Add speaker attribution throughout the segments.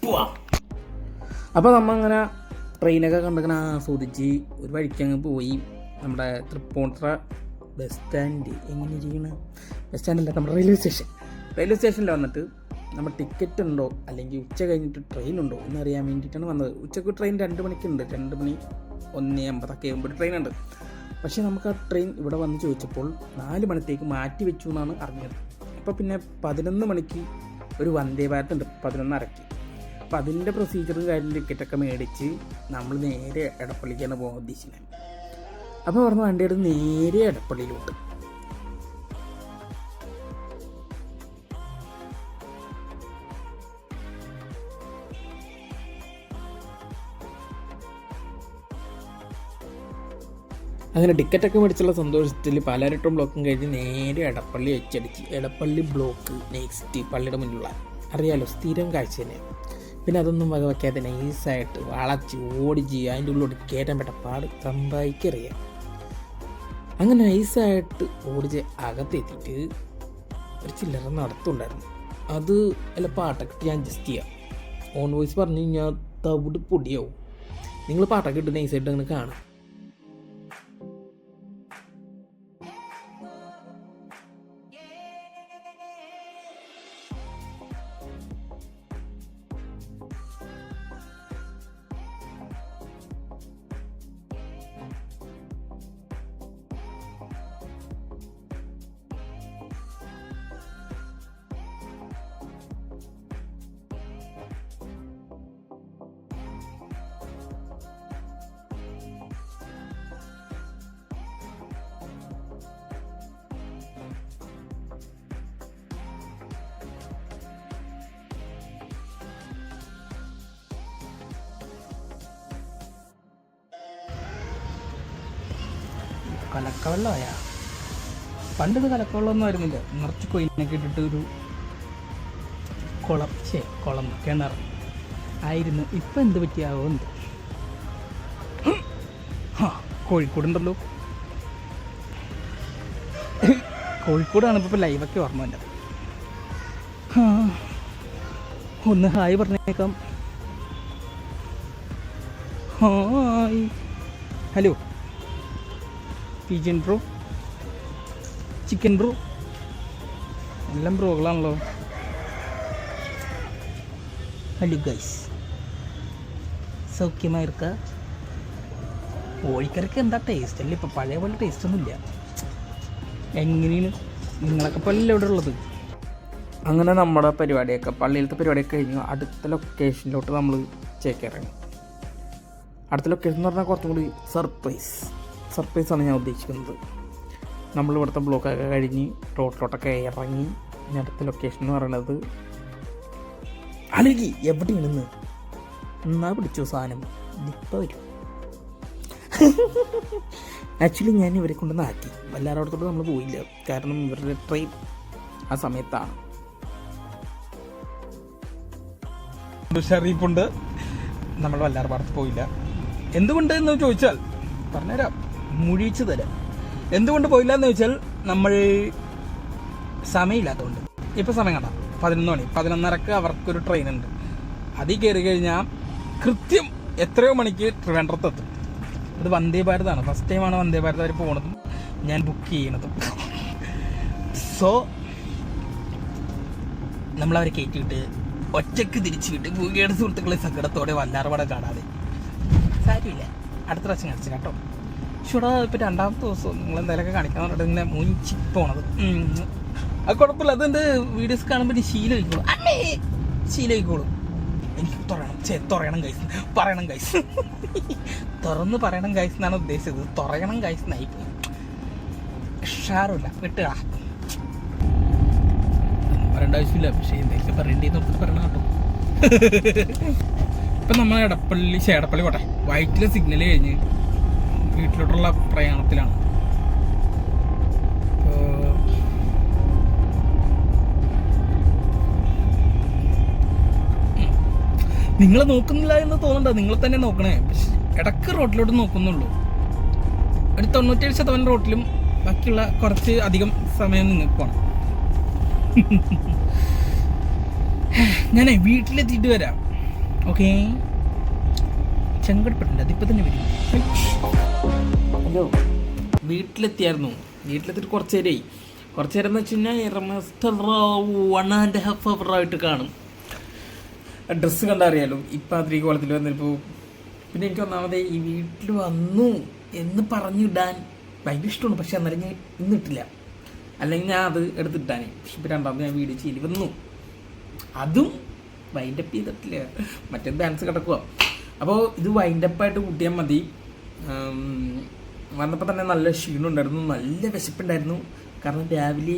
Speaker 1: പോവാം. അപ്പോൾ നമ്മൾ അങ്ങനെ ട്രെയിനൊക്കെ കണ്ടിങ്ങനെ ആസ്വദിച്ച് ഒരു വഴിക്കങ്ങ് പോയി. നമ്മുടെ തൃപ്പൂണിത്തുറ ബസ് സ്റ്റാൻഡ് എങ്ങനെ ചെയ്യണം, ബസ് സ്റ്റാൻഡല്ല, നമ്മുടെ റെയിൽവേ സ്റ്റേഷനിൽ വന്നിട്ട് നമ്മൾ ടിക്കറ്റ് ഉണ്ടോ അല്ലെങ്കിൽ ഉച്ച കഴിഞ്ഞിട്ട് ട്രെയിൻ ഉണ്ടോ എന്നറിയാൻ വേണ്ടിയിട്ടാണ് വന്നത്. ഉച്ചക്ക് ട്രെയിൻ 2 മണിക്കുണ്ട്, 2 മണി 1:50 ആകുമ്പോൾ ട്രെയിൻ ഉണ്ട്. പക്ഷേ നമുക്ക് ആ ട്രെയിൻ ഇവിടെ വന്ന് ചോദിച്ചപ്പോൾ 4 മണിത്തേക്ക് മാറ്റി വെച്ചു എന്നാണ് അറിഞ്ഞത്. അപ്പോൾ പിന്നെ 11 മണിക്ക് ഒരു വന്ദേ ഭാരത് ഉണ്ട് 11:30. അപ്പോൾ അതിൻ്റെ പ്രൊസീജിയറും കാര്യം ടിക്കറ്റൊക്കെ മേടിച്ച് നമ്മൾ നേരെ എടപ്പള്ളിക്കാണ് പോകാൻ ഉദ്ദേശിക്കുന്നത്. അപ്പോൾ അവിടെ നിന്ന് വണ്ടി എടുത്ത് നേരെ എടപ്പള്ളിയിലോട്ട്. അങ്ങനെ ടിക്കറ്റൊക്കെ മേടിച്ചുള്ള സന്തോഷത്തിൽ പലരട്ടും ബ്ലോക്കും കഴിഞ്ഞ് നേരെ എടപ്പള്ളി വെച്ചടിച്ച്. എടപ്പള്ളി ബ്ലോക്ക് നെക്സ്റ്റ് പള്ളിയുടെ മുന്നിലുള്ള അറിയാലോ, സ്ഥിരം കാഴ്ച തന്നെ. പിന്നെ അതൊന്നും വകവയ്ക്കാതെ നൈസായിട്ട് വളച്ച് ഓടിച്ച് അതിൻ്റെ ഉള്ളിലോട്ട് കയറ്റാൻ പറ്റ പാട് സമ്പാദിക്കറിയാം. അങ്ങനെ നൈസായിട്ട് ഓടിച്ച് അകത്തെത്തിയിട്ട് ഒരു ചില്ലറ നടത്തുണ്ടായിരുന്നു. അത് അല്ല പാട്ടൊക്കെ ഇട്ട് ഞാൻ അഡ്ജസ്റ്റ് ചെയ്യാം. ഓൺ വോയിസ് പറഞ്ഞു കഴിഞ്ഞാൽ തവിട് പൊടിയാവും. നിങ്ങൾ പാട്ടൊക്കെ ഇട്ട് നൈസായിട്ട് അങ്ങനെ കാണാം. കലക്കവെള്ളമായ പണ്ടിത് കലക്കവെള്ളമൊന്നും ആയിരുന്നില്ല. നിറച്ച് കൊയിനൊക്കെ ഇട്ടിട്ട് ഒരു കുളം കിണർ ആയിരുന്നു. ഇപ്പം എന്ത് പറ്റിയാവോ എന്ത്. കോഴിക്കോടുണ്ടല്ലോ, കോഴിക്കോടാണ് ഇപ്പോൾ ലൈവൊക്കെ ഓർമ്മ എൻ്റെ. ഒന്ന് ഹായ് പറഞ്ഞേക്കാം. Hi, hello pigeon bro, chicken bro, എല്ലാം ബ്രോകളാണല്ലോ. Hello guys, സൗഖ്യമായിരിക്ക? കോഴിക്കറിക്ക് എന്താ ടേസ്റ്റ് അല്ലേ, ഇപ്പം പഴയ പോലെ ടേസ്റ്റൊന്നുമില്ല. എങ്ങനെയാണ് നിങ്ങളൊക്കെ പള്ളിയിൽ എവിടെ ഉള്ളത്? അങ്ങനെ നമ്മുടെ പരിപാടിയൊക്കെ പള്ളിയിലത്തെ പരിപാടിയൊക്കെ കഴിഞ്ഞു. അടുത്ത ലൊക്കേഷനിലോട്ട് നമ്മൾ ചേക്കേറങ്ങി. അടുത്ത ലൊക്കേഷൻ എന്ന് പറഞ്ഞാൽ കുറച്ചും കൂടി സർപ്രൈസാണ് ഞാൻ ഉദ്ദേശിക്കുന്നത്. നമ്മൾ ഇവിടുത്തെ ബ്ലോക്കൊക്കെ കഴിഞ്ഞ് റോഡിലോട്ടൊക്കെ ഇറങ്ങി. ഇനി അടുത്ത ലൊക്കേഷൻ എന്ന് പറയുന്നത് അലകി എവിടെയാണെന്ന് എന്നാ പിടിച്ചോ സാധനം ഇപ്പം വരും. ആക്ച്വലി ഞാൻ ഇവരെ കൊണ്ടുവന്ന് ആക്കി. വല്ലാരോടത്തോട്ട് നമ്മൾ പോയില്ല, കാരണം ഇവരുടെ ട്രെയിൻ ആ സമയത്താണ്. ഷെറീഫുണ്ട്, നമ്മൾ വല്ലാർപാടത്ത് പോയില്ല. എന്തുകൊണ്ട് എന്ന് ചോദിച്ചാൽ പറഞ്ഞുതരാം, മുഴിച്ചു തരാം. എന്തുകൊണ്ട് പോയില്ല എന്ന് ചോദിച്ചാൽ നമ്മൾ സമയമില്ലാത്തതുകൊണ്ട്. ഇപ്പോൾ സമയം കണ്ട 11 മണി, 11:30 അവർക്കൊരു ട്രെയിൻ ഉണ്ട്. അതിൽ കയറി കഴിഞ്ഞാൽ കൃത്യം എത്രയോ മണിക്ക് ട്രിവാൻഡ്രത്ത് എത്തും. അത് വന്ദേ ഭാരതാണ്. ഫസ്റ്റ് ടൈമാണ് വന്ദേ ഭാരത് അവർ പോണതും ഞാൻ ബുക്ക് ചെയ്യണതും. സോ നമ്മളവരെ കയറ്റിവിട്ട് ഒറ്റയ്ക്ക് തിരിച്ചു വിട്ട് ഭൂമിയുടെ സുഹൃത്തുക്കളെ സങ്കടത്തോടെ വല്ലാർപാട കാണാതെ സാരമില്ല, അടുത്ത പ്രാവശ്യം കാണിച്ചു കേട്ടോ. ഷുടാ ഇപ്പം 2ാമത്തെ ദിവസം നിങ്ങൾ എന്തായാലൊക്കെ കാണിക്കാൻ പറഞ്ഞിട്ട് ഇങ്ങനെ മുഞ്ചി പോണത്. അത് കുഴപ്പമില്ല, അതെൻ്റെ വീഡിയോസ് കാണുമ്പോൾ ശീലമായിക്കോളും. ശീലമായിക്കോളും. എനിക്ക് തുറയണം ഗൈസ് തുറന്ന് പറയണം ഗൈസ് എന്നാണ് ഉദ്ദേശിച്ചത്. തുറയണം ഗൈസ് എന്നായിപ്പോയി. ഷാറില്ല വിട്ടുക പറയേണ്ട ആവശ്യമില്ല. പക്ഷേ എന്തെങ്കിലും പറയേണ്ടതെന്ന് ഓർത്തിട്ട് പറയണം കേട്ടോ. ഇപ്പം നമ്മൾ എടപ്പള്ളി പോട്ടെ, വൈറ്റിലെ സിഗ്നൽ കഴിഞ്ഞ് വീട്ടിലോട്ടുള്ള പ്രയാണത്തിലാണ്. നിങ്ങൾ നോക്കുന്നില്ല എന്ന് തോന്നണ്ട, നിങ്ങൾ തന്നെ നോക്കണേ. പക്ഷെ ഇടയ്ക്ക് റോട്ടിലോട്ട് നോക്കുന്നുള്ളൂ. ഒരു 97% റോട്ടിലും ബാക്കിയുള്ള കുറച്ച് അധികം സമയം നിങ്ങൾക്ക് പോകണം. ഞാനേ വീട്ടിലെത്തിയിട്ട് വരാം. ഓക്കെ ചെങ്കടപ്പെട്ടില്ല, അതിപ്പോൾ തന്നെ വരും. ഹലോ, വീട്ടിലെത്തിയായിരുന്നു. വീട്ടിലെത്തിയിട്ട് കുറച്ച് നേരമായി. കുറച്ച് നേരം എന്ന് വെച്ച് കഴിഞ്ഞാൽ 1.5 hour കാണും. ഡ്രസ്സ് കണ്ടറിയാലോ, ഇപ്പം അതിലേക്ക് കോളത്തിൽ വന്നിപ്പോൾ. പിന്നെ എനിക്ക് ഒന്നാമത് ഈ വീട്ടിൽ വന്നു എന്ന് പറഞ്ഞിടാൻ ഭയങ്കര ഇഷ്ടമാണ്. പക്ഷെ അന്നേരം ഞാൻ ഇന്നിട്ടില്ല, അല്ലെങ്കിൽ ഞാൻ അത് എടുത്തിട്ടാനേ. പക്ഷെ ഇപ്പം രണ്ടാമത് ഞാൻ വീഡിയോ ചെയ്ത് വന്നു, അതും വൈൻഡപ്പ് ചെയ്തിട്ടില്ല, മറ്റേത് ഡാൻസ് കിടക്കുക. അപ്പോൾ ഇത് വൈൻഡപ്പായിട്ട് കൂട്ടിയാൽ മതി. വന്നപ്പോൾ തന്നെ നല്ല ക്ഷീണം ഉണ്ടായിരുന്നു, നല്ല വിശപ്പുണ്ടായിരുന്നു. കാരണം രാവിലെ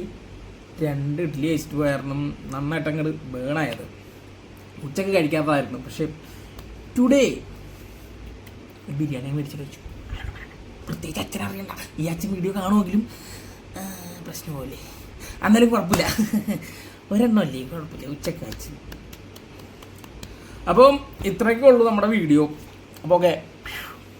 Speaker 1: 2 ഇഡ്ഡലി കഴിച്ചിട്ട് പോയായിരുന്നു, നന്നായിട്ട് അങ്ങോട്ട് ബേണായത്. ഉച്ചക്ക് കഴിക്കാത്തതായിരുന്നു. പക്ഷേ ടുഡേ ബിരിയാണി മേടിച്ച് കഴിച്ചു. പ്രത്യേകിച്ച് അച്ഛൻ അറിയണ്ട, ഈ അച്ഛൻ വീഡിയോ കാണുമെങ്കിലും പ്രശ്നമല്ലേ, എന്നാലും കുഴപ്പമില്ല, ഒരെണ്ണമല്ലേ കുഴപ്പമില്ല, ഉച്ചക്ക് കഴിച്ച്. അപ്പം ഇത്രയൊക്കെ ഉള്ളൂ നമ്മുടെ വീഡിയോ. അപ്പോൾ ഓക്കെ.